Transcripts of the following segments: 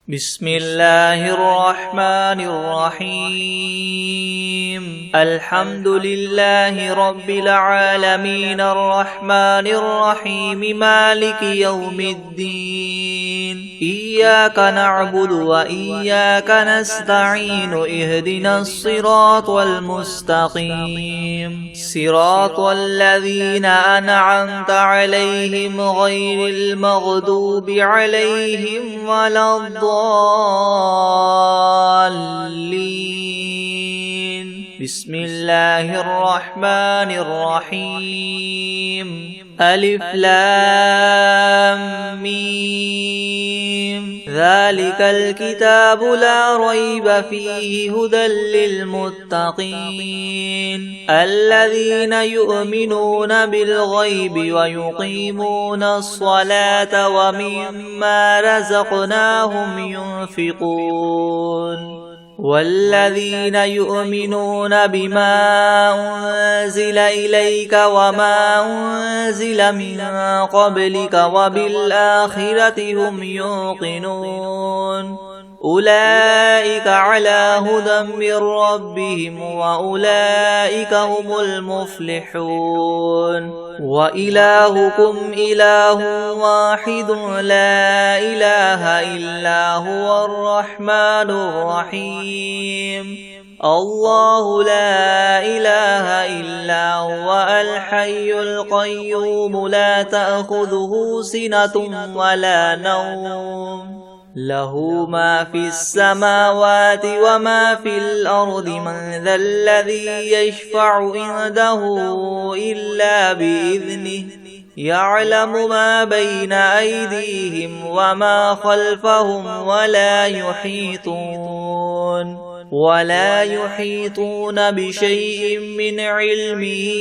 بسم الله الرحمن الرحيم الحمد لله رب العالمين الرحمن الرحيم مالك يوم الدين إياك نعبد وإياك نستعين اهدنا الصراط المستقيم صراط الذين أنعمت عليهم غير المغضوب عليهم ولا الضالين بسم الله الرحمن الرحيم ألف لام ميم ذلك الكتاب لا ريب فيه هدى للمتقين الذين يؤمنون بالغيب ويقيمون الصلاة ومما رزقناهم ينفقون والذين يؤمنون بما أنزل إليك وما أنزل من قبلك وبالآخرة هم يوقنون أولئك على هدى من ربهم وأولئك هم المفلحون وإلهكم إله واحد لا إله إلا هو الرحمن الرحيم الله لا إله إلا هو الحي القيوم لا تأخذه سنة ولا نوم له ما في السماوات وما في الأرض من ذا الذي يشفع عنده إلا بإذنه يعلم ما بين أيديهم وما خلفهم ولا يحيطون بشيء من علمه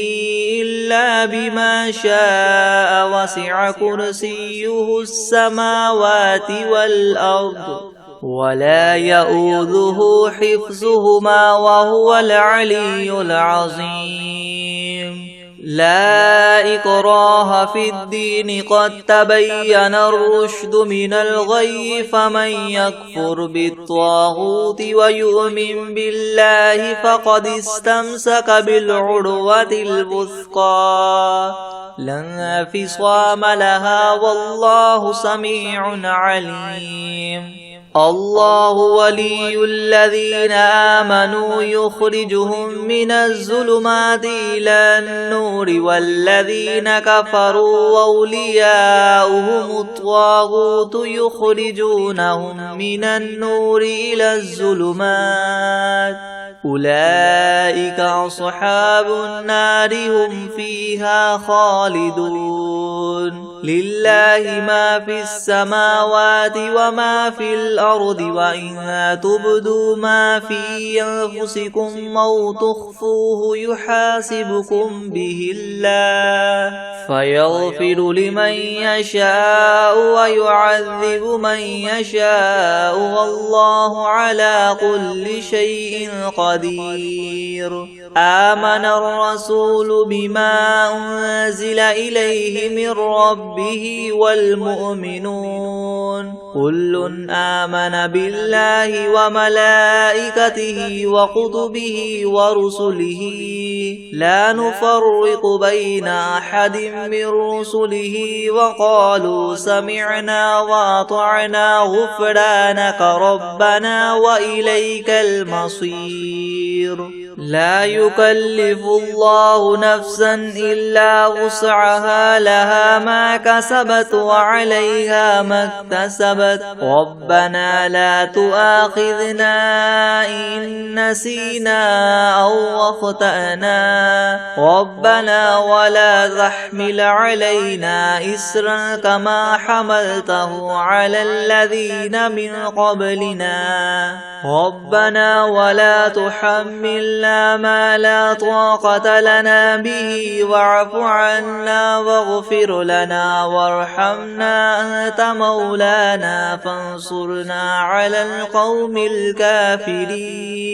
إلا بما شاء وسع كرسيه السماوات والأرض ولا يؤوده حفظهما وهو العلي العظيم لا إكراه في الدين قد تبين الرشد من الغي فمن يكفر بالطاغوت ويؤمن بالله فقد استمسك بالعروة الوثقى لا انفصام لها والله سميع عليم الله ولي الذين آمنوا يخرجهم من الظلمات إلى النور والذين كفروا أولياؤهم الطاغوت يخرجونهم من النور إلى الظلمات أولئك أصحاب النار هم فيها خالدون لله ما في السماوات وما في الأرض وإن تبدوا ما في أنفسكم أو تخفوه يحاسبكم به الله فيغفر لمن يشاء ويعذب من يشاء والله على كل شيء قدير آمن الرسول بما أنزل إليه من ربه والمؤمنون كل آمن بالله وملائكته وكتبه ورسله لا نفرق بين أحد من رسله وقالوا سمعنا وأطعنا غفرانك ربنا وإليك المصير لا يكلف الله نفسا إلا وسعها لها ما كسبت وعليها ما اكتسبت ربنا لا تؤاخذنا إن نسينا أو أخطأنا ربنا ولا تحمل علينا إسرا كما حملته على الذين من قبلنا ربنا ولا تحملنا ما لا طاقة لنا به واعف عنا واغفر لنا وارحمنا أنت مولانا فانصرنا على القوم الكافرين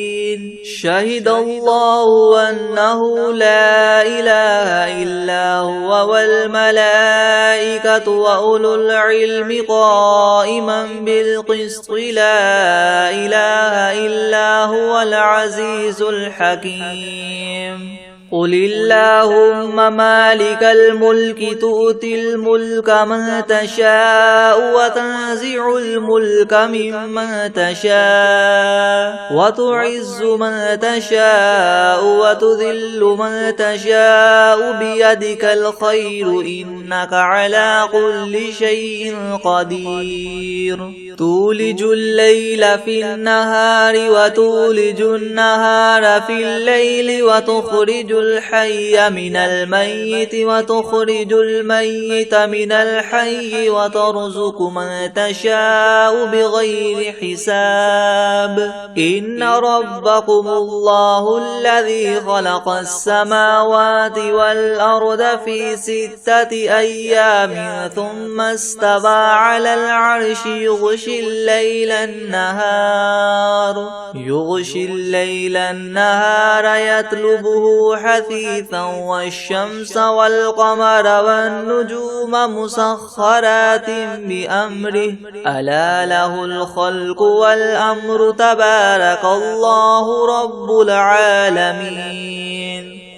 شهد الله أنه لا إله إلا هو والملائكة وأولو العلم قائما بالقسط لا إله إلا هو العزيز الحكيم قل اللهم مالك الملك تؤتي الملك من تشاء وتنزع الملك ممن تشاء وتعز من تشاء وتذل من تشاء بيدك الخير إنك على كل شيء قدير تولج الليل في النهار وتولج النهار في الليل وتخرج الحي من الميت وتخرج الميت من الحي وترزق من تشاء بغير حساب إن ربكم الله الذي خلق السماوات والأرض في 6 أيام ثم استوى على العرش يغشي الليل النهار يطلبه حثيثا والشمس والقمر والنجوم مسخرات بأمره ألا له الخلق والأمر تبارك الله رب العالمين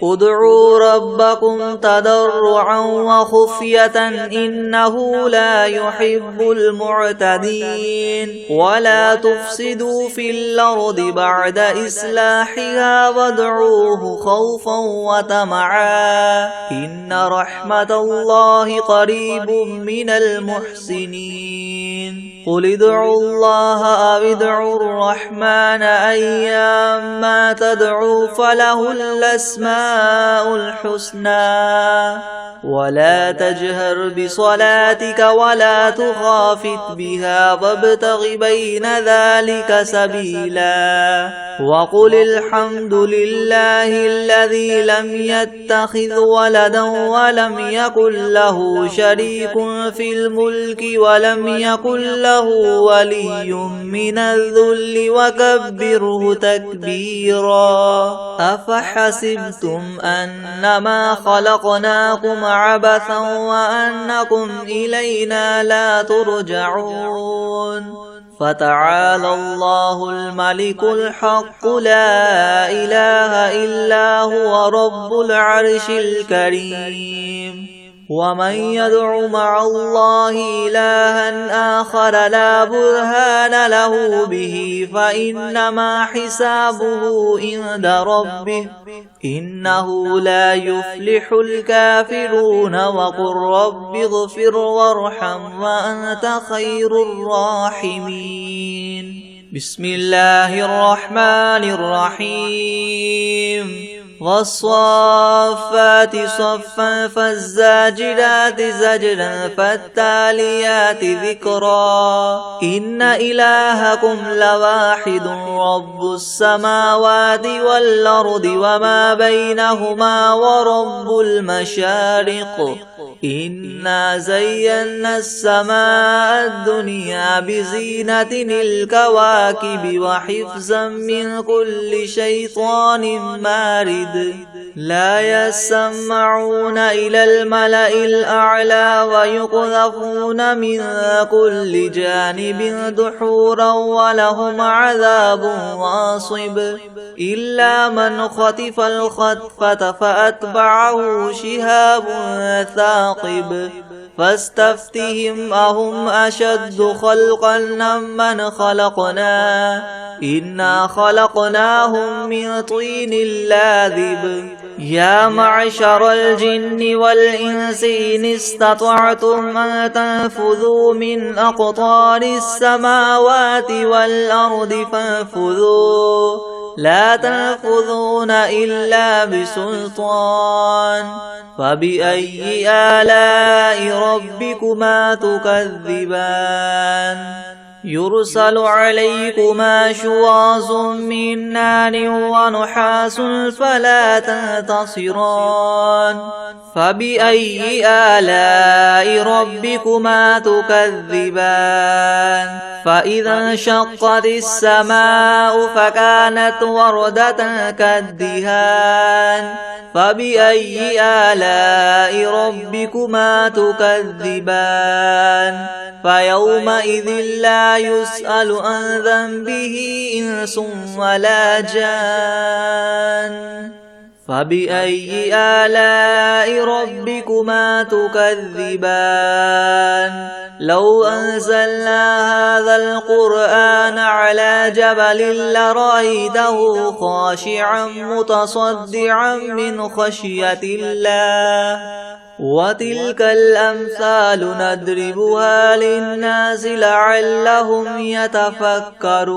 ادعوا ربكم تضرعا وخفية إنه لا يحب المعتدين ولا تفسدوا في الأرض بعد إصلاحها وادعوه خوفا وطمعا إن رحمة الله قريب من المحسنين قل ادعوا الله أو ادعوا الرحمن أيما تدعوا فله الأسماء الحسنى ولا تجهر بصلاتك ولا تخافت بها وابتغ بين ذلك سبيلا وقل الحمد لله الذي لم يتخذ ولدا ولم يكن له شريك في الملك ولم يكن له ولي من الذل وكبره تكبيرا أفحسبتم أنما خلقناكم عبثا وأنكم إلينا لا ترجعون فتعالى الله الملك الحق لا إله إلا هو رب العرش الكريم ومن يدع مع الله إلها آخر لا برهان له به فإنما حسابه عند ربه إنه لا يفلح الكافرون وقل رب اغفر وارحم وأنت خير الراحمين بسم الله الرحمن الرحيم والصافات صفا فالزاجرات زجرا فالتاليات ذكرا إن إلهكم لواحد رب السماوات والأرض وما بينهما ورب المشارق إنا زينا السماء الدنيا بزينة الكواكب وحفظا من كل شيطان مارد لا يسمعون إلى الملأ الأعلى ويقذفون من كل جانب دحورا ولهم عذاب واصب إلا من خطف الخطفة فأتبعه شهاب ثاقب فاستفتهم أهم أشد خلقا ممن خلقنا إنا خلقناهم من طين لاذب يا معشر الجن والإنس إن استطعتم أن تنفذوا من أقطار السماوات والأرض فانفذوا لا تنفذون إلا بسلطان فبأي آلاء ربكما تكذبان يرسل عليكما شواظ من نار ونحاس فلا تنتصران فبأي آلاء ربكما تكذبان فإذا انشقت السماء فكانت وردة كالدهان فبأي آلاء ربكما تكذبان فيومئذ لا يسأل عن ذنبه إنس ولا جان فبأي آلاء ربكما تكذبان لو أنزلنا هذا القرآن على جبل لرأيته خاشعا متصدعا من خشية الله وتلك الأمثال نضربها للناس لعلهم يتفكرون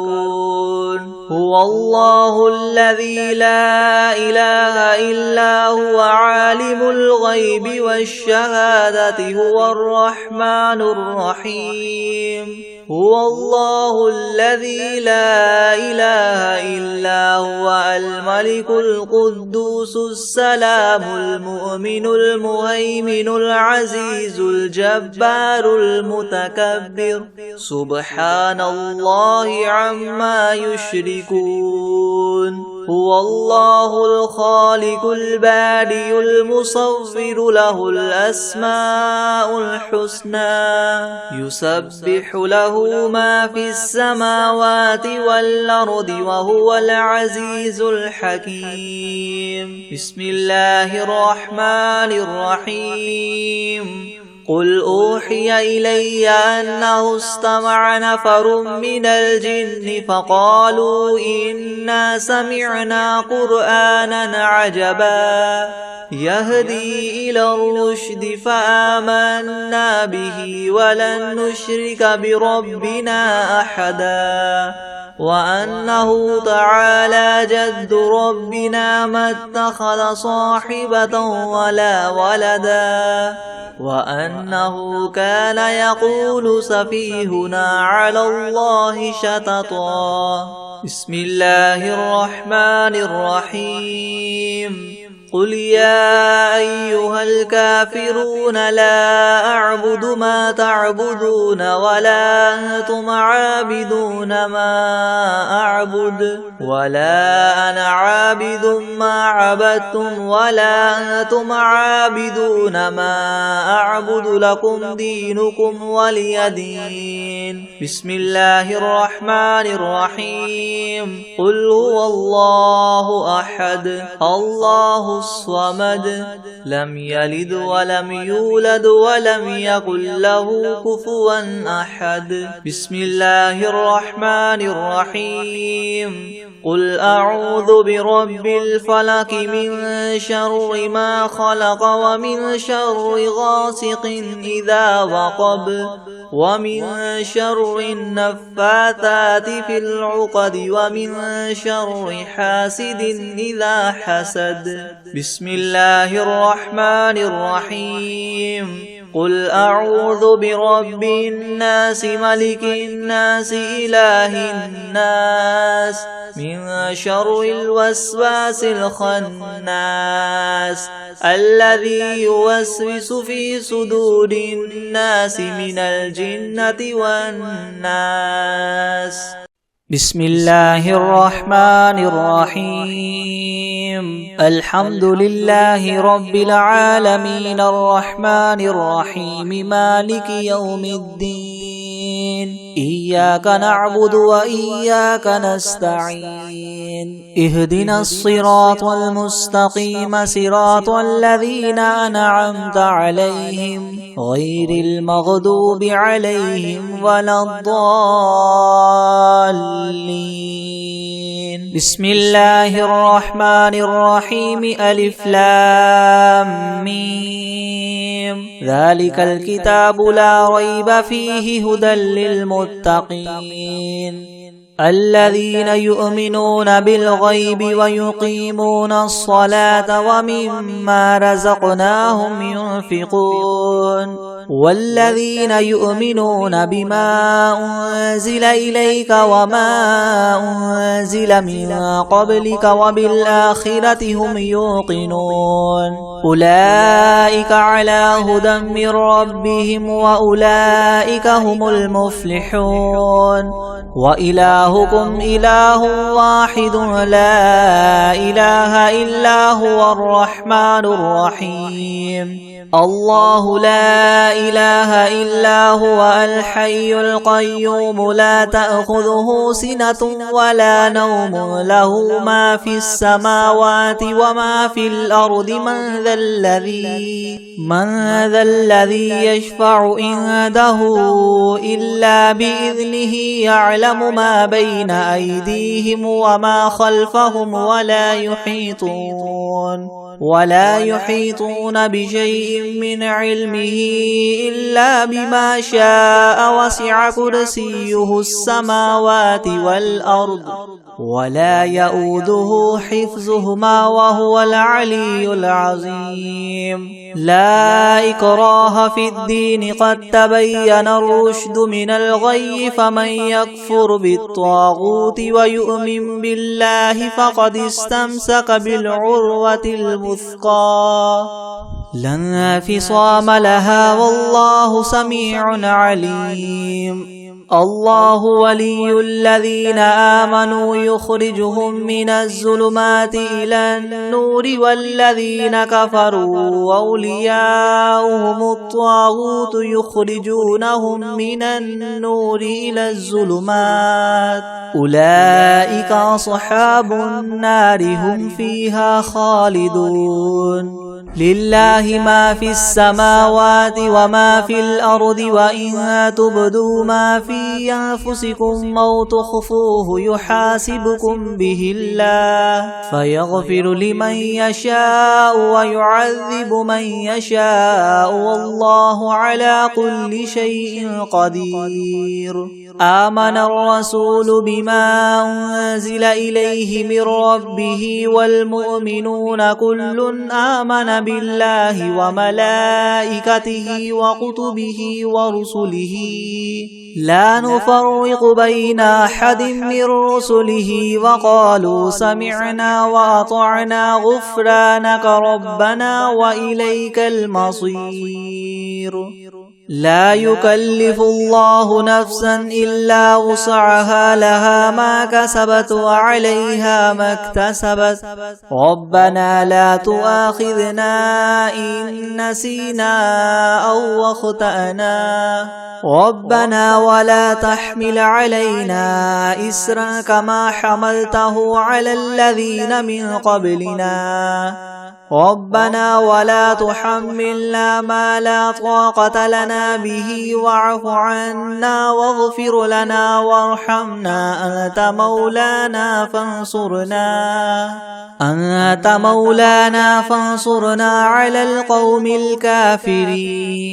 هو الله الذي لا إله إلا هو عالم الغيب والشهادة هو الرحمن الرحيم هو الله الذي لا إله إلا هو الملك القدوس السلام المؤمن المهيمن العزيز الجبار المتكبر سبحان الله عما يشركون هو الله الخالق البارئ المصور له الأسماء الحسنى يسبح له ما في السماوات والأرض وهو العزيز الحكيم بسم الله الرحمن الرحيم قل أوحي إلي أنه استمع نفر من الجن فقالوا إنا سمعنا قرآنا عجبا يهدي إلى الرشد فآمنا به ولن نشرك بربنا أحدا وأنه تعالى جد ربنا ما اتخذ صاحبة ولا ولدا وأنه كان يقول سفيهنا على الله شططا بسم الله الرحمن الرحيم قل يا أيها الكافرون لا أعبد ما تعبدون ولا أنتم عابدون ما أعبد ولا أنا عابد ما عبدتم ولا أنتم عابدون ما أعبد لكم دينكم ولي دين بسم الله الرحمن الرحيم قل هو الله أحد الله الصمد لم يلد ولم يولد ولم يكن له كفوا أحد بسم الله الرحمن الرحيم قل أعوذ برب الفلق من شر ما خلق ومن شر غاسق إذا وقب ومن شر النفاثات في العقد ومن شر حاسد إذا حسد بسم الله الرحمن الرحيم قل أعوذ برب الناس ملك الناس إله الناس من شر الوسواس الخناس الذي يوسوس في صدور الناس من الجنة والناس بسم الله الرحمن الرحيم الحمد لله رب العالمين الرحمن الرحيم مالك يوم الدين إياك نعبد وإياك نستعين اهدنا الصراط المستقيم صراط الذين أنعمت عليهم غير المغضوب عليهم ولا الضالين بسم الله الرحمن الرحيم ألف لام ميم ذلك الكتاب لا ريب فيه هدى للمتقين الذين يؤمنون بالغيب ويقيمون الصلاة ومما رزقناهم ينفقون والذين يؤمنون بما أنزل إليك وما أنزل من قبلك وبالآخرة هم يوقنون أولئك على هدى من ربهم وأولئك هم المفلحون وإلهكم إله واحد لا إله إلا هو الرحمن الرحيم الله لا إله إلا هو الحي القيوم لا تأخذه سنة ولا نوم له ما في السماوات وما في الأرض من ذا الذي يشفع عنده إلا بإذنه يعلم ما بين أيديهم وما خلفهم ولا يحيطون بشيء من علمه إلا بما شاء وسع كرسيه السماوات والأرض ولا يؤوده حفظهما وهو العلي العظيم لا إكراه في الدين قد تبين الرشد من الغي فمن يكفر بالطاغوت ويؤمن بالله فقد استمسك بالعروة الوثقى لا انفصام لها والله سميع عليم الله ولي الذين آمنوا يخرجهم من الظلمات إلى النور والذين كفروا أولياؤهم الطاغوت يخرجونهم من النور إلى الظلمات أولئك أصحاب النار هم فيها خالدون لله ما في السماوات وما في الأرض وإن تبدوا ما في أنفسكم أو تخفوه يحاسبكم به الله فيغفر لمن يشاء ويعذب من يشاء والله على كل شيء قدير آمن الرسول بما أنزل إليه من ربه والمؤمنون كل آمن بالله وملائكته وكتبه ورسله لا نفرق بين أحد من رسله وقالوا سمعنا وأطعنا غفرانك ربنا وإليك المصير لا يكلف الله نفسا إلا وسعها لها ما كسبت وعليها ما اكتسبت ربنا لا تؤاخذنا إن نسينا أو أخطأنا ربنا ولا تحمل علينا إسرا كما حملته على الذين من قبلنا ربنا ولا تحملنا ما لا طاقة لنا به واعف عنا واغفر لنا وارحمنا أنت مولانا فانصرنا على القوم الكافرين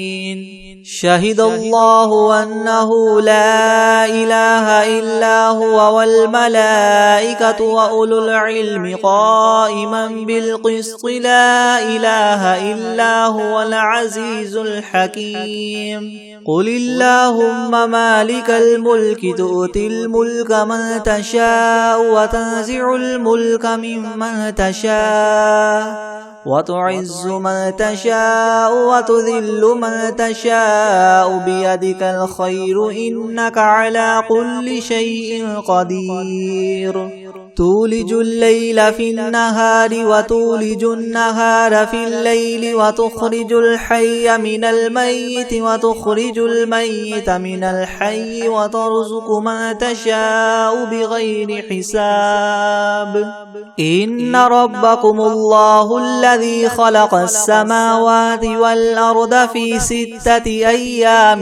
شهد الله أنه لا إله إلا هو والملائكة وأولو العلم قائما بالقسط لا إله إلا هو العزيز الحكيم قل اللهم مالك الملك تؤتي الملك من تشاء وتنزع الملك ممن تشاء وتعز من تشاء وتذل من تشاء بيدك الخير إنك على كل شيء قدير تولج الليل في النهار وتولج النهار في الليل وتخرج الحي من الميت وتخرج الميت من الحي وترزق من تشاء بغير حساب إن ربكم الله الذي خلق السماوات والأرض في 6 أيام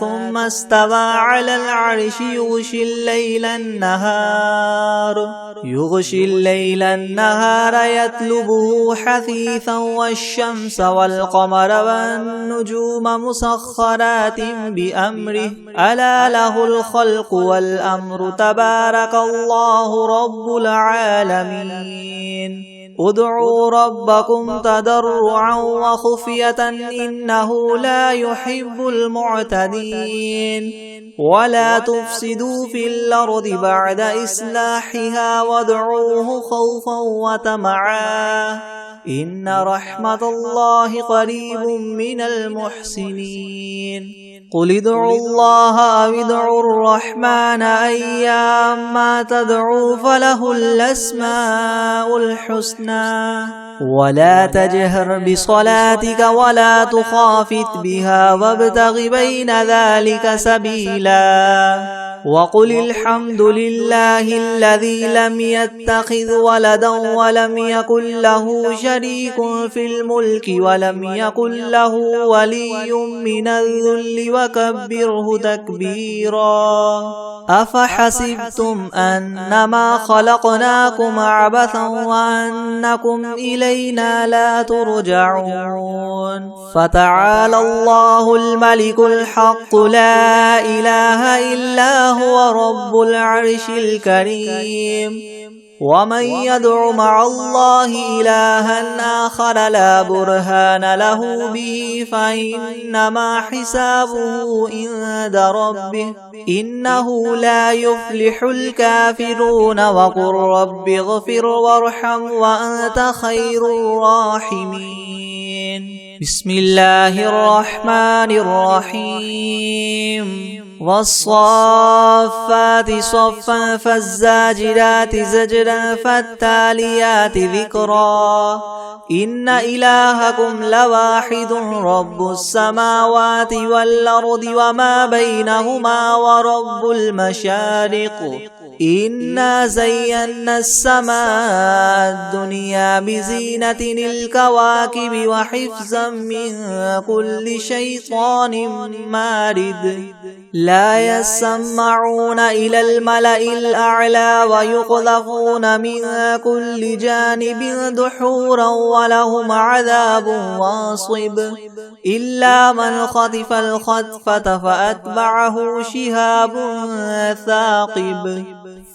ثم استوى على العرش يغشي الليل النهار يطلبه حثيثا والشمس والقمر والنجوم مسخرات بأمره ألا له الخلق والأمر تبارك الله رب العالمين ادعوا ربكم تضرعا وخفية إنه لا يحب المعتدين ولا تفسدوا في الأرض بعد إصلاحها وادعوه خوفا وطمعا إن رحمة الله قريب من المحسنين قل ادعوا الله أو ادعوا الرحمن أيما تدعوا فله الأسماء الحسنى ولا تجهر بصلاتك ولا تخافت بها وابتغ بين ذلك سبيلا وقل الحمد لله الذي لم يتخذ ولدا ولم يكن له شريك في الملك ولم يكن له ولي من الذل وكبره تكبيرا أفحسبتم أنما خلقناكم عبثا وأنكم إلينا لا ترجعون فتعالى الله الملك الحق لا إله إلا هو رب العرش الكريم ومن يدع مع الله إلها آخر لا برهان له به فإنما حسابه عند ربه إنه لا يفلح الكافرون وقل رب اغفر وارحم وأنت خير الراحمين بسم الله الرحمن الرحيم والصافات صفا فالزاجرات زجرا فالتاليات ذكرا إن إلهكم لواحد رب السماوات والأرض وما بينهما ورب المشارق إنا زينا السماء الدنيا بزينة الكواكب وحفظا من كل شيطان مارد لا يسمعون إلى الملأ الأعلى ويقذفون من كل جانب دحورا ولهم عذاب واصب إلا من خطف الخطفة فأتبعه شهاب ثاقب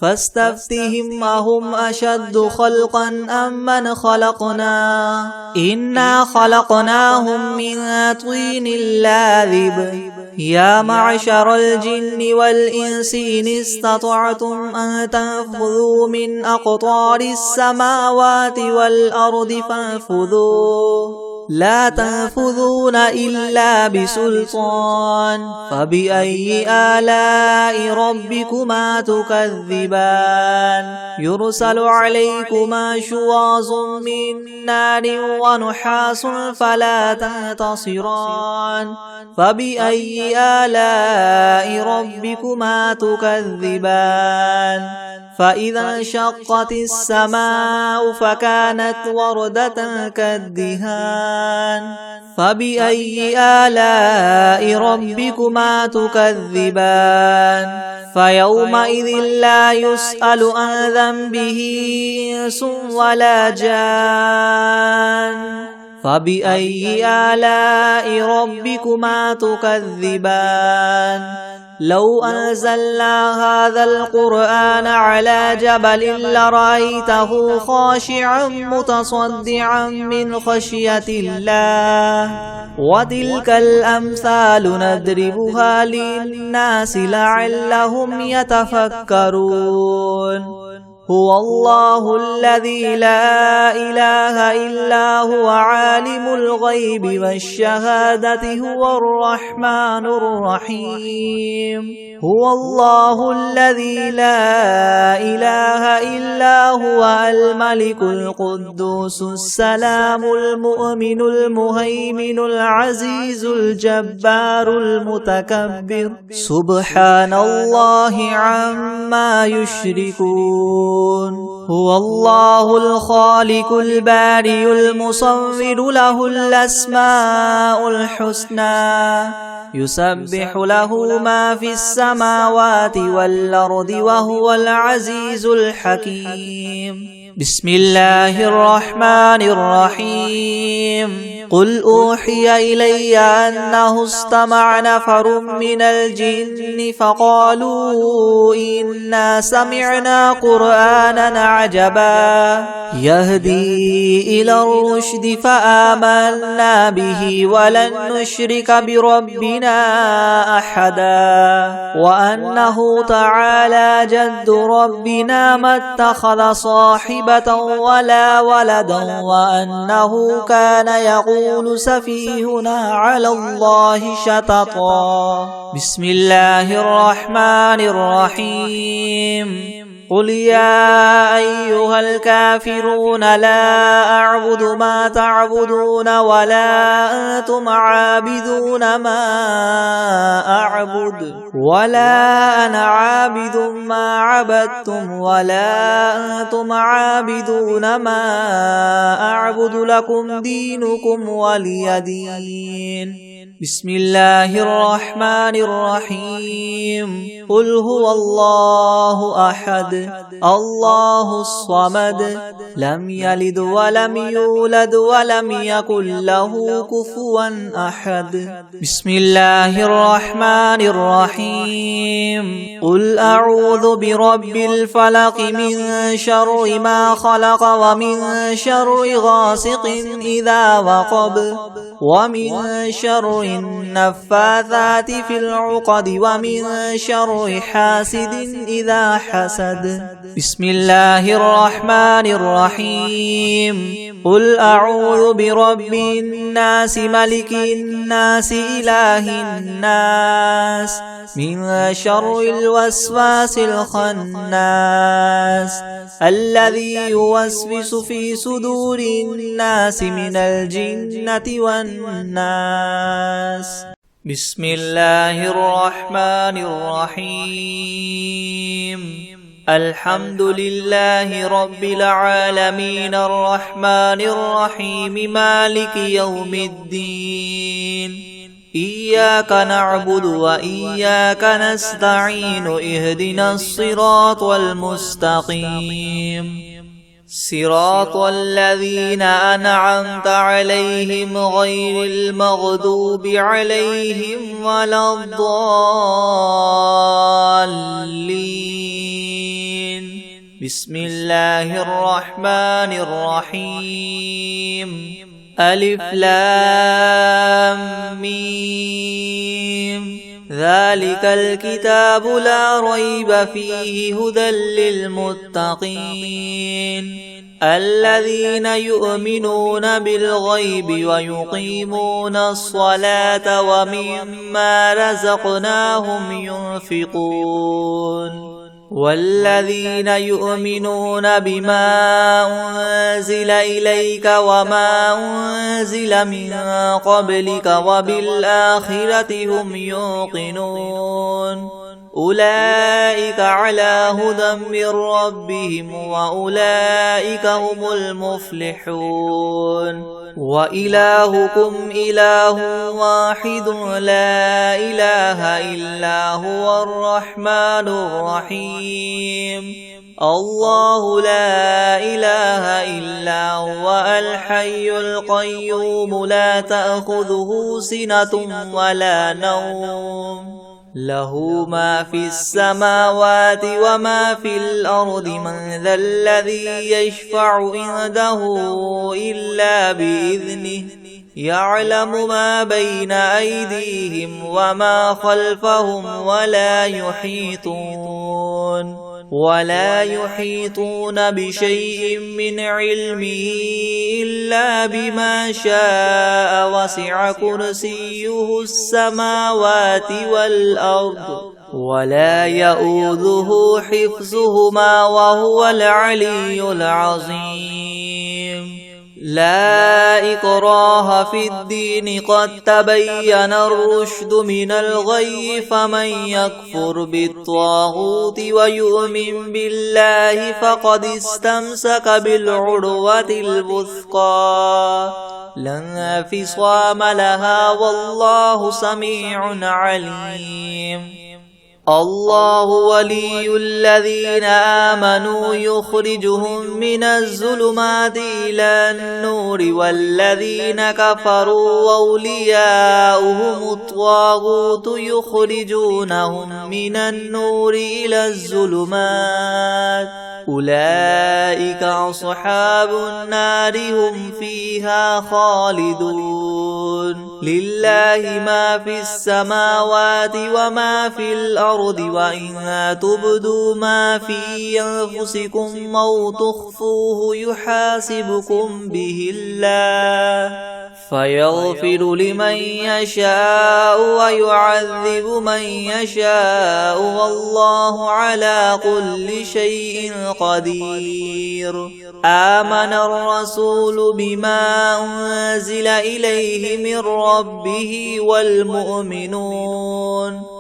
فاستفتهم أهم أشد خلقا أم من خلقنا إنا خلقناهم من طين لاذب يا معشر الجن والإنس إن استطعتم أن تنفذوا من أقطار السماوات والأرض فانفذوا لا تنفذون إلا بسلطان فبأي آلاء ربكما تكذبان يرسل عليكما شواظ من نار ونحاس فلا تنتصران فبأي آلاء ربكما تكذبان فإذا انشقت السماء فكانت وردة كالدهان فبأي آلاء ربكما تكذبان فيومئذ لا يسأل عن ذنبه إنس ولا جان فبأي آلاء ربكما تكذبان لو أنزلنا هذا القرآن على جبل لرأيته خاشعا متصدعا من خشية الله وتلك الأمثال نضربها للناس لعلهم يتفكرون هو الله الذي لا إله إلا هو عالم الغيب والشهادة هو الرحمن الرحيم هو الله الذي لا إله إلا هو الملك القدوس السلام المؤمن المهيمن العزيز الجبار المتكبر سبحان الله عما يشركون هو الله الخالق البارئ المصور له الأسماء الحسنى يسبح له ما في السماوات والأرض وهو العزيز الحكيم بسم الله الرحمن الرحيم قل أوحي إلي أنه استمع نفر من الجن فقالوا إنا سمعنا قرآنا عجبا يهدي إلى الرشد فآمنا به ولن نشرك بربنا أحدا وأنه تعالى جد ربنا ما اتخذ صاحبة ولا ولدا وأنه كان يقول سفيهنا على الله شططا بسم الله الرحمن الرحيم قل يا أيها الكافرون لا أعبد ما تعبدون ولا أنتم عابدون ما أعبد ولا أنا عابد ما عبدتم ولا أنتم عابدون ما أعبد لكم دينكم ولي دين بسم الله الرحمن الرحيم قل هو الله أحد الله الصمد لم يلد ولم يولد ولم يكن له كفوا أحد بسم الله الرحمن الرحيم قل أعوذ برب الفلق من شر ما خلق ومن شر غاسق إذا وقب ومن شر النفاثات في العقد ومن شر حاسد إذا حسد بسم الله الرحمن الرحيم قل أعوذ برب الناس ملك الناس إله الناس من شر الوسواس الخناس الذي يوسوس في صدور الناس من الجنة والناس بسم الله الرحمن الرحيم الحمد لله رب العالمين الرحمن الرحيم مالك يوم الدين إياك نعبد وإياك نستعين اهدنا الصراط المستقيم صراط الذين أنعمت عليهم غير المغضوب عليهم ولا الضالين بسم الله الرحمن الرحيم ألف لام ميم ذلك الكتاب لا ريب فيه هدى للمتقين الذين يؤمنون بالغيب ويقيمون الصلاة ومما رزقناهم ينفقون والذين يؤمنون بما أنزل إليك وما أنزل من قبلك وبالآخرة هم يوقنون أولئك على هدى من ربهم وأولئك هم المفلحون وإلهكم إله واحد لا إله إلا هو الرحمن الرحيم الله لا إله إلا هو الحي القيوم لا تأخذه سنة ولا نوم له ما في السماوات وما في الأرض من ذا الذي يشفع عنده إلا بإذنه يعلم ما بين أيديهم وما خلفهم ولا يحيطون بشيء من علمه إلا بما شاء وسع كرسيه السماوات والأرض ولا يؤوده حفظهما وهو العلي العظيم لا إكراه في الدين قد تبين الرشد من الغي فمن يكفر بالطاغوت ويؤمن بالله فقد استمسك بالعروة الوثقى لا انفصام لها والله سميع عليم الله ولي الذين آمنوا يخرجهم من الظلمات إلى النور والذين كفروا أولياؤهم الطاغوت يخرجونهم من النور إلى الظلمات أولئك أصحاب النار هم فيها خالدون لله ما في السماوات وما في الأرض وإن تبدوا ما في أنفسكم أو تخفوه يحاسبكم به الله فيغفر لمن يشاء ويعذب من يشاء والله على كل شيء قدير آمن الرسول بما أنزل إليه من ربه والمؤمنون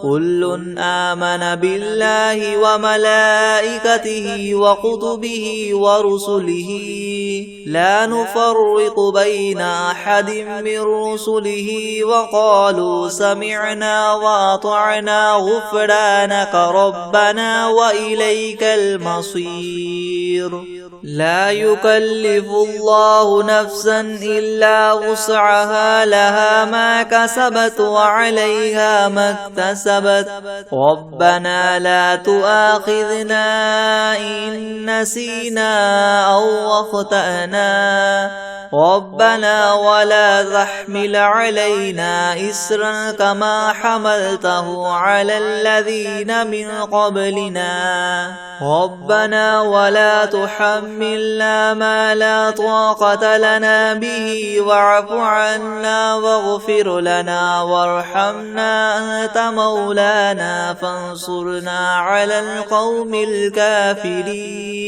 كل آمن بالله وملائكته وكتبه ورسله لا نفرق بين أحد من رسله وقالوا سمعنا وأطعنا غفرانك ربنا وإليك المصير لا يكلف الله نفسا إلا وسعها لها ما كسبت وعليها ما اكتسبت ربنا لا تؤاخذنا إن نسينا أو أخطأنا ربنا ولا تحمل علينا إسرا كما حملته على الذين من قبلنا ربنا ولا تحملنا ما لا طاقة لنا به واعف عنا واغفر لنا وارحمنا أنت مولانا فانصرنا على القوم الكافرين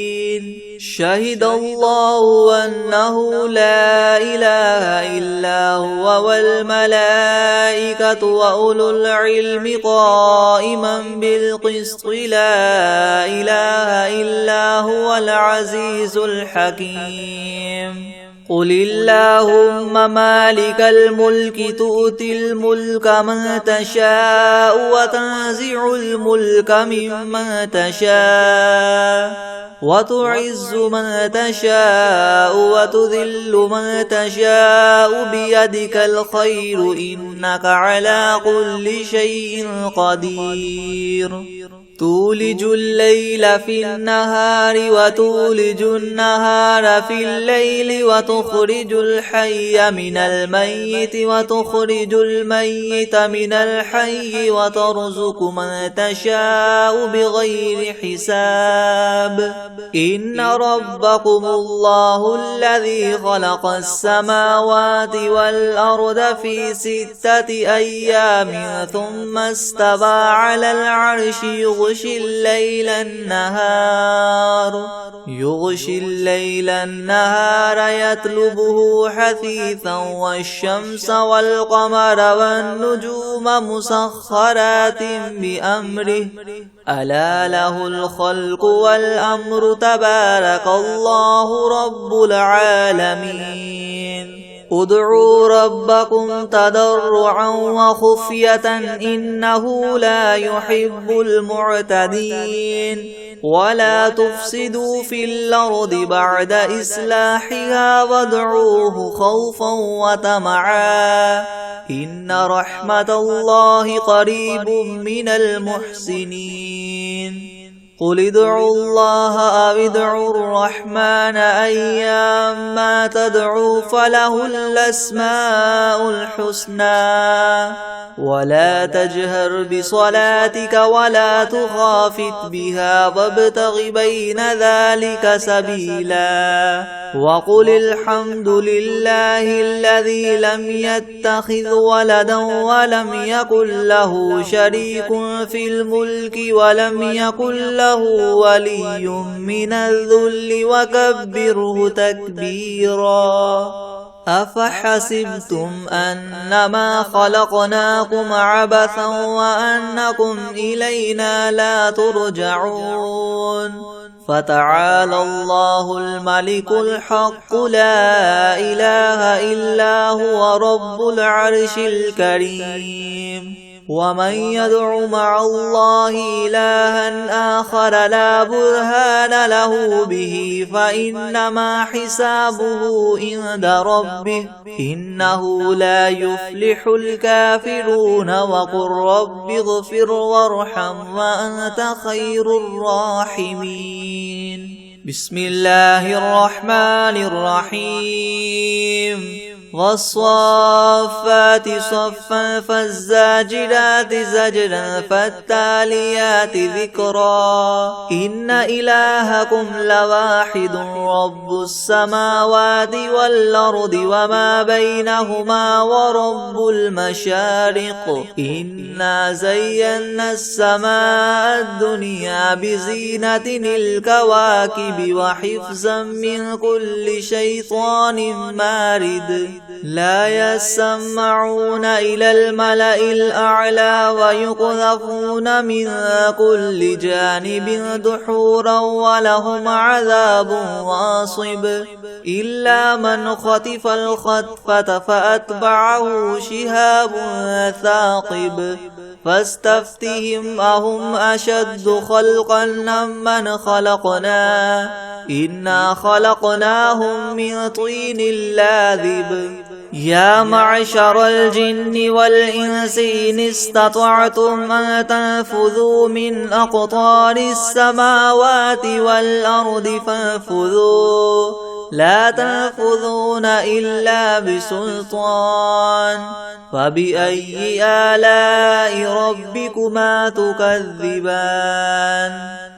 شهد الله أنه لا إله إلا هو والملائكة وأولو العلم قائما بالقسط لا إله إلا هو العزيز الحكيم قل اللهم مالك الملك تؤتي الملك من تشاء وتنزع الملك ممن تشاء وتعز من تشاء وتذل من تشاء بيدك الخير إنك على كل شيء قدير تولج الليل في النهار وتولج النهار في الليل وتخرج الحي من الميت وتخرج الميت من الحي وترزق من تشاء بغير حساب إن ربكم الله الذي خلق السماوات والأرض في 6 أيام ثم استوى على العرش يغشي الليل النهار يطلبه حثيثا والشمس والقمر والنجوم مسخرات بأمره ألا له الخلق والأمر تبارك الله رب العالمين ادعوا ربكم تضرعا وخفية إنه لا يحب المعتدين ولا تفسدوا في الأرض بعد إصلاحها وادعوه خوفا وطمعا إن رحمة الله قريب من المحسنين قل ادعوا الله أو ادعوا الرحمن أيما تدعوا فله الأسماء الحسنى ولا تجهر بصلاتك ولا تخافت بها وابتغ بين ذلك سبيلا وقل الحمد لله الذي لم يتخذ ولدا ولم يكن له شريك في الملك ولم يكن له ولي من الذل وكبره تكبيرا أفحسبتم أنما خلقناكم عبثا وأنكم إلينا لا ترجعون فتعالى الله الملك الحق لا إله إلا هو رب العرش الكريم ومن يدع مع الله إلها آخر لا برهان له به فإنما حسابه عند ربه إنه لا يفلح الكافرون وقل رب اغفر وارحم وأنت خير الراحمين. بسم الله الرحمن الرحيم. والصافات صفا فالزاجرات زجرا فالتاليات ذكرا إن إلهكم لواحد رب السماوات والأرض وما بينهما ورب المشارق إنا زينا السماء الدنيا بزينة الكواكب وحفظا من كل شيطان مارد لا يسمعون إلى الملأ الأعلى ويقذفون من كل جانب دحورا ولهم عذاب واصب إلا من خطف الخطفة فأتبعه شهاب ثاقب فاستفتهم أهم أشد خلقا ممن خلقنا إنا خلقناهم من طين لاذب يا معشر الجن والإنس إن استطعتم أن تنفذوا من أقطار السماوات والأرض فانفذوا لا تنفذون إلا بسلطان فبأي آلاء ربكما تكذبان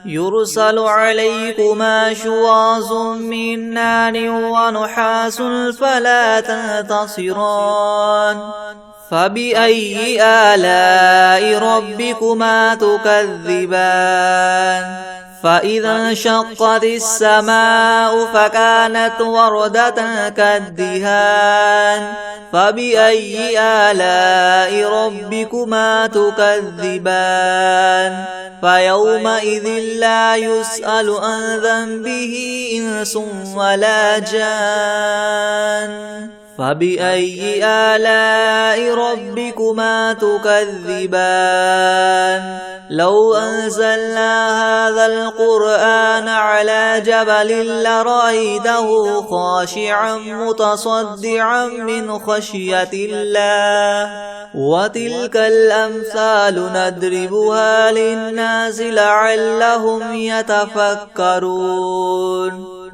يرسل عليكما شواظ من نار ونحاس فلا تنتصران فبأي آلاء ربكما تكذبان فإذا انشقت السماء فكانت وردة كالدهان فبأي آلاء ربكما تكذبان فيومئذ لا يسأل عن ذنبه إنس ولا جان فبأي آلاء ربكما تكذبان لو أنزلنا هذا القرآن على جبل لرأيته خاشعا متصدعا من خشية الله وتلك الأمثال نضربها للناس لعلهم يتفكرون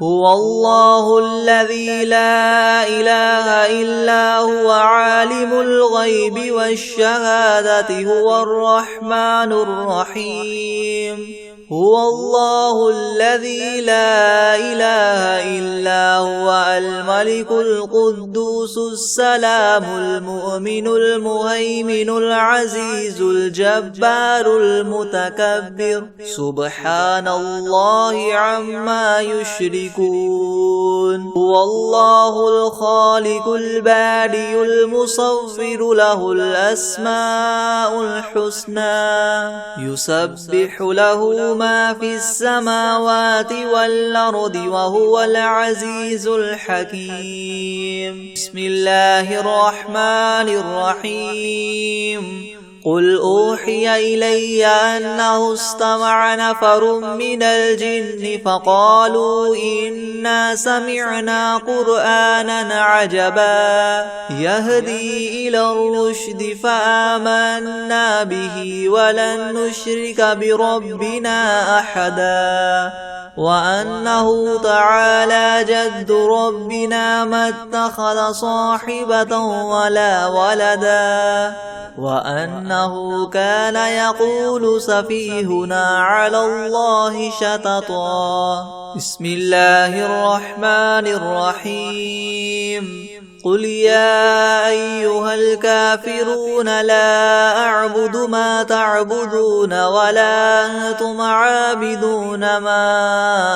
هو الله الذي لا إله إلا هو عالم الغيب والشهادة هو الرحمن الرحيم هو الله الذي لا إله إلا هو الملك القدوس السلام المؤمن المهيمن العزيز الجبار المتكبر سبحان الله عما يشركون هو الله الخالق البارئ المصور له الأسماء الحسنى يسبح له ما في السماوات والأرض وهو العزيز الحكيم بسم الله الرحمن الرحيم قل أوحي إلي أنه استمع نفر من الجن فقالوا إنا سمعنا قرآنا عجبا يهدي إلى الرشد فآمنا به ولن نشرك بربنا أحدا وأنه تعالى جد ربنا ما اتخذ صاحبة ولا ولدا وأنه كان يقول سفيهنا على الله شططا بسم الله الرحمن الرحيم قل يا أيها الكافرون لا أعبد ما تعبدون ولا أنتم عابدون ما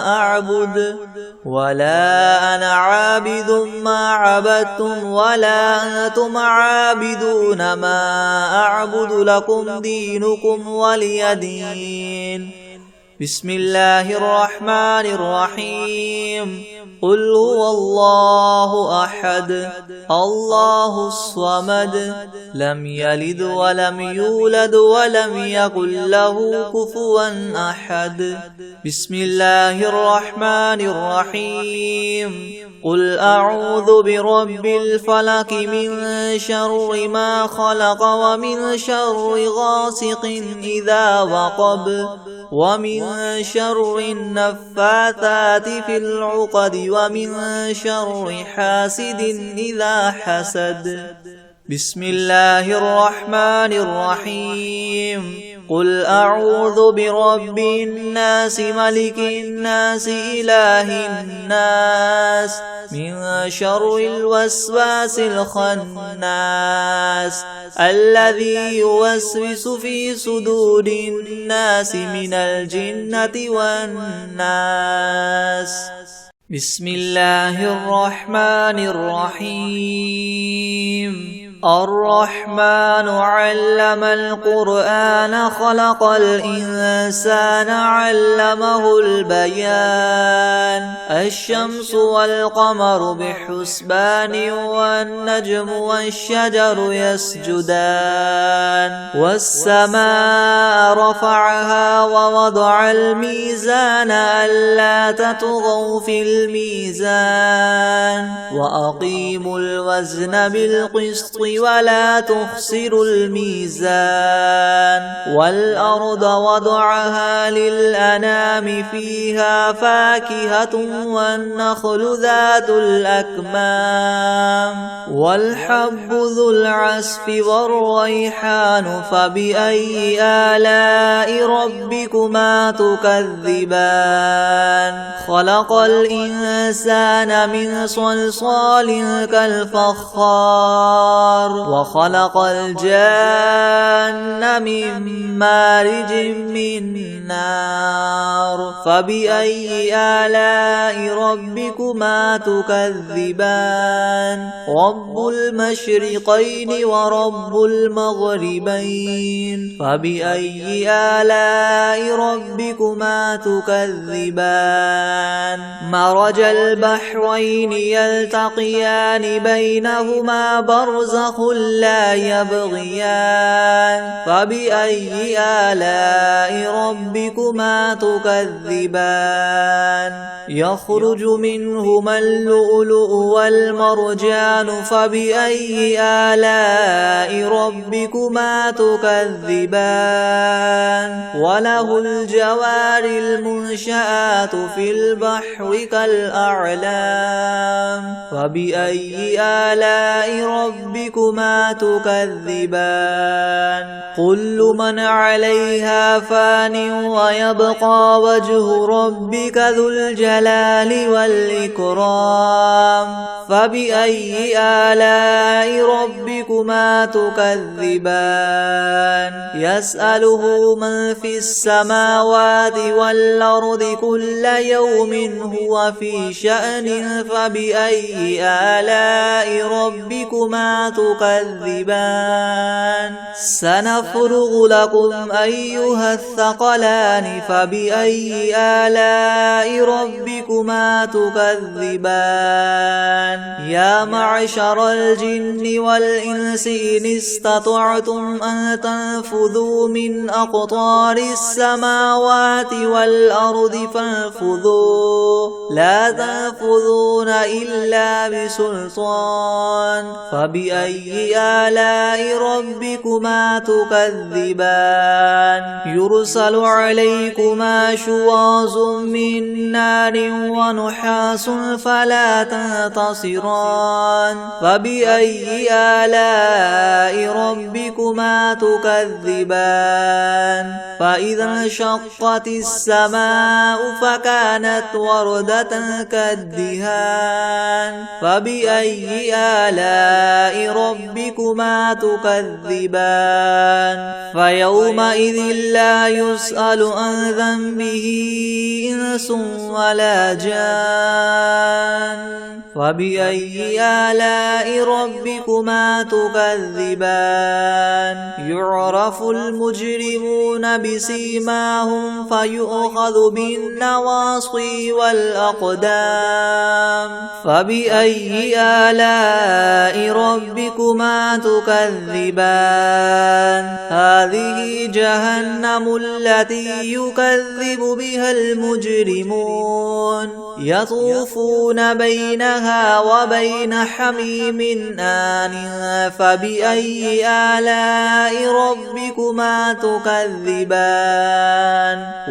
أعبد ولا أنا عابد ما عبدتم ولا أنتم عابدون ما أعبد لكم دينكم ولي دين بسم الله الرحمن الرحيم قل هو الله أحد الله الصمد لم يلد ولم يولد ولم يكن له كفوا أحد بسم الله الرحمن الرحيم قل أعوذ برب الفلق من شر ما خلق ومن شر غاسق إذا وقب ومن شر النفاثات في العقد ومن شر حاسد إذا حسد بسم الله الرحمن الرحيم قل أعوذ برب الناس ملك الناس إله الناس من شر الوسواس الخناس الذي يوسوس في صدور الناس من الجنة والناس بسم الله الرحمن الرحيم الرحمن علم القرآن خلق الإنسان علمه البيان الشمس والقمر بحسبان والنجم والشجر يسجدان والسماء رفعها ووضع الميزان ألا تطغوا في الميزان وأقيموا الوزن بالقسط ولا تخسروا الميزان والأرض وضعها للأنام فيها فاكهة والنخل ذات الأكمام والحب ذو العصف والريحان فبأي آلاء ربكما تكذبان خلق الإنسان من صلصال كالفخار وخلق الجان من مارج من نار فبأي آلاء ربكما تكذبان رب المشرقين ورب المغربين فبأي آلاء ربكما تكذبان مرج البحرين يلتقيان بينهما برزخ لا يبغيان فبأي آلاء ربكما تكذبان يخرج منهما اللؤلؤ والمرجان فبأي آلاء ربكما تكذبان وله الجوار المنشآت في البحر كالأعلام فبأي آلاء ربكما تكذبان كل من عليها فان ويبقى وجه ربك ذو الجلال والإكرام فبأي آلاء ربكما تكذبان يسأله من في السماوات والأرض كل يوم هو في شأن فبأي آلاء ربكما تكذبان سنفرغ لكم أيها الثقلان فبأي آلاء ربكما تكذبان يا معشر الجن والإنس إن استطعتم أن تنفذوا من أقطار السماوات والأرض فانفذوا لا تنفذون إلا بسلطان فبأي آلاء ربكما تكذبان يرسل عليكما شواظ من نار ونحاس فلا تنتصران فبأي آلاء ربكما تكذبان فإذا انشقت السماء فكانت وردا بردة كالدهان فبأي آلاء ربكما تكذبان فيومئذ لا يسأل عن ذنبه إنس ولا جان فبأي آلاء ربكما تكذبان يعرف المجرمون بسيماهم فيؤخذ بالنواصي والأقدام فبأي آلاء ربكما تكذبان هذه جهنم التي يكذب بها المجرمون يطوفون بينها وبين حميم آن فبأي آلاء ربكما تكذبان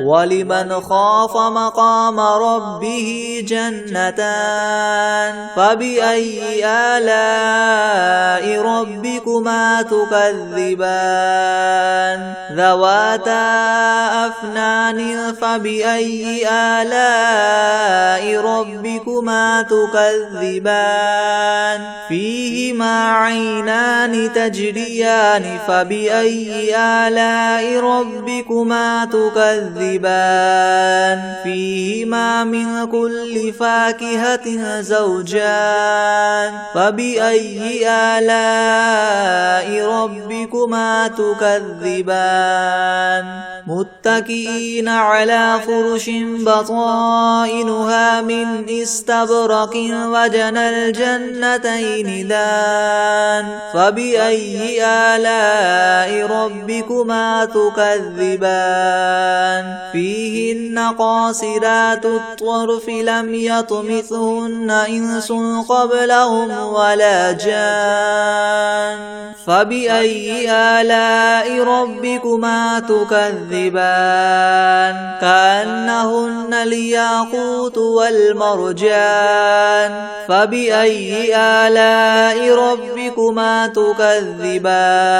ولمن خاف مقام ربه جنتان فبأي آلاء ربكما تكذبان ذواتا أفنان فبأي آلاء ربكما تكذبان فيهما عينان تجريان فبأي آلاء ربكما تكذبان فيهما من كل فاكهة زوجان فبأي آلاء ربكما تكذبان متكئين على فرش بطائنها من استبرق وجنى الجنتين دان فبأي آلاء ربكما تكذبان فيهن قاصرات الطرف لم يطمثهن إنس قبلهم ولا جان فبأي آلاء ربكما تكذبان كأنهن الياقوت والمرجان فبأي آلاء ربكما تكذبان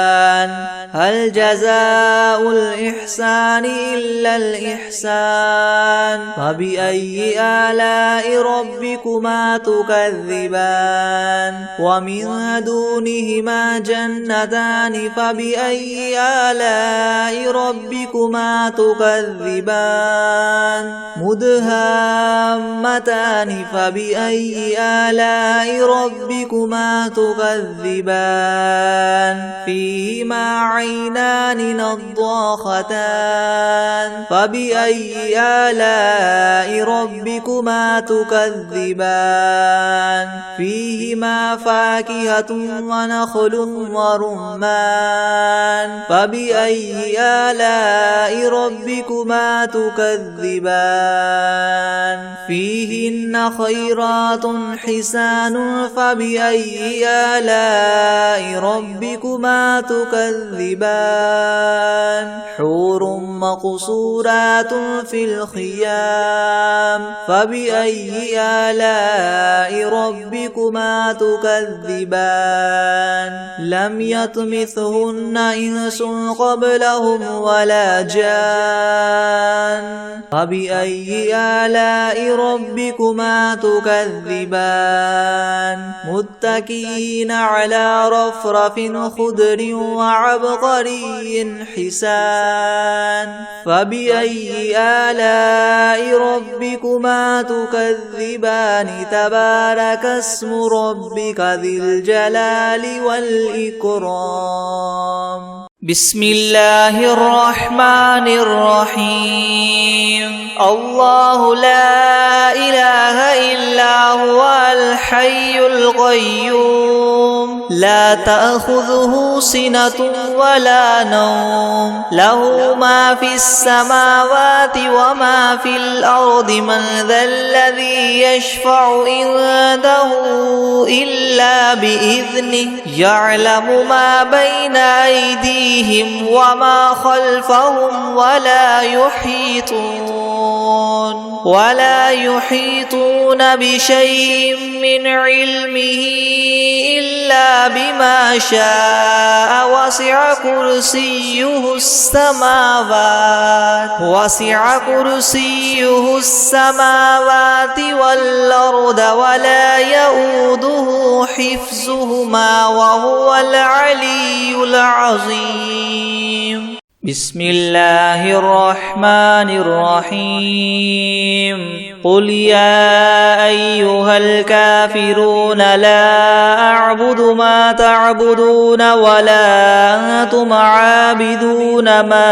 هل جزاء الإحسان إلا الإحسان فبأي آلاء ربكما تكذبان ومن دونهما جنتان فبأي آلاء ربكما تكذبان مدهامتان فبأي آلاء ربكما تكذبان فيهما عينان نضاختان فبأي آلاء ربكما تكذبان فيهما فاكهة ونخل ورمان فبأي آلاء ربكما تكذبان فيهن خيرات حسان فبأي آلاء ربكما تكذبان حور مقصورات في الخيام فبأي آلاء ربكما تكذبان لم يطمثهن إنس قبلهم ولا جان فبأي آلاء ربكما تكذبان متكئين على رفرف خضر وعبقري حسان فبأي آلاء ربكما تكذبان تبارك اسم ربك ذي الجلال والإكرام بسم الله الرحمن الرحيم الله لا إله إلا هو الحي القيوم لا تأخذه سنة ولا نوم له ما في السماوات وما في الأرض من ذا الذي يشفع عنده إلا بإذنه يعلم ما بين أيديهم وما خلفهم ولا يحيطون بشيء من علمه إلا بما شاء وسع كرسيه السماوات والأرض ولا يؤوده حفظهما وهو العلي العظيم. بسم الله الرحمن الرحيم. قل يا أيها الكافرون لا أعبد ما تعبدون ولا أنتم عابدون ما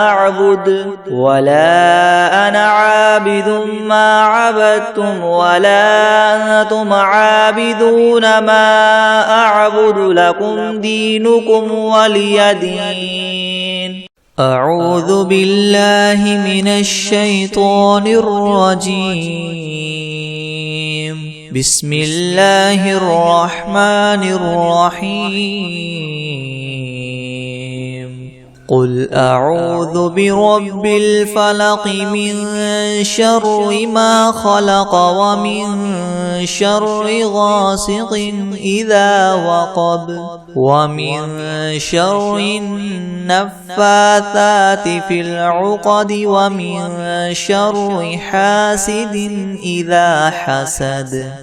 أعبد ولا أنا عابد ما عبدتم ولا أنتم عابدون ما أعبد لكم دينكم ولي دين. أعوذ بالله من الشيطان الرجيم. بسم الله الرحمن الرحيم. قل أعوذ برب الفلق من شر ما خلق ومن شر غاسق إذا وقب ومن شر النفاثات في العقد ومن شر حاسد إذا حسد.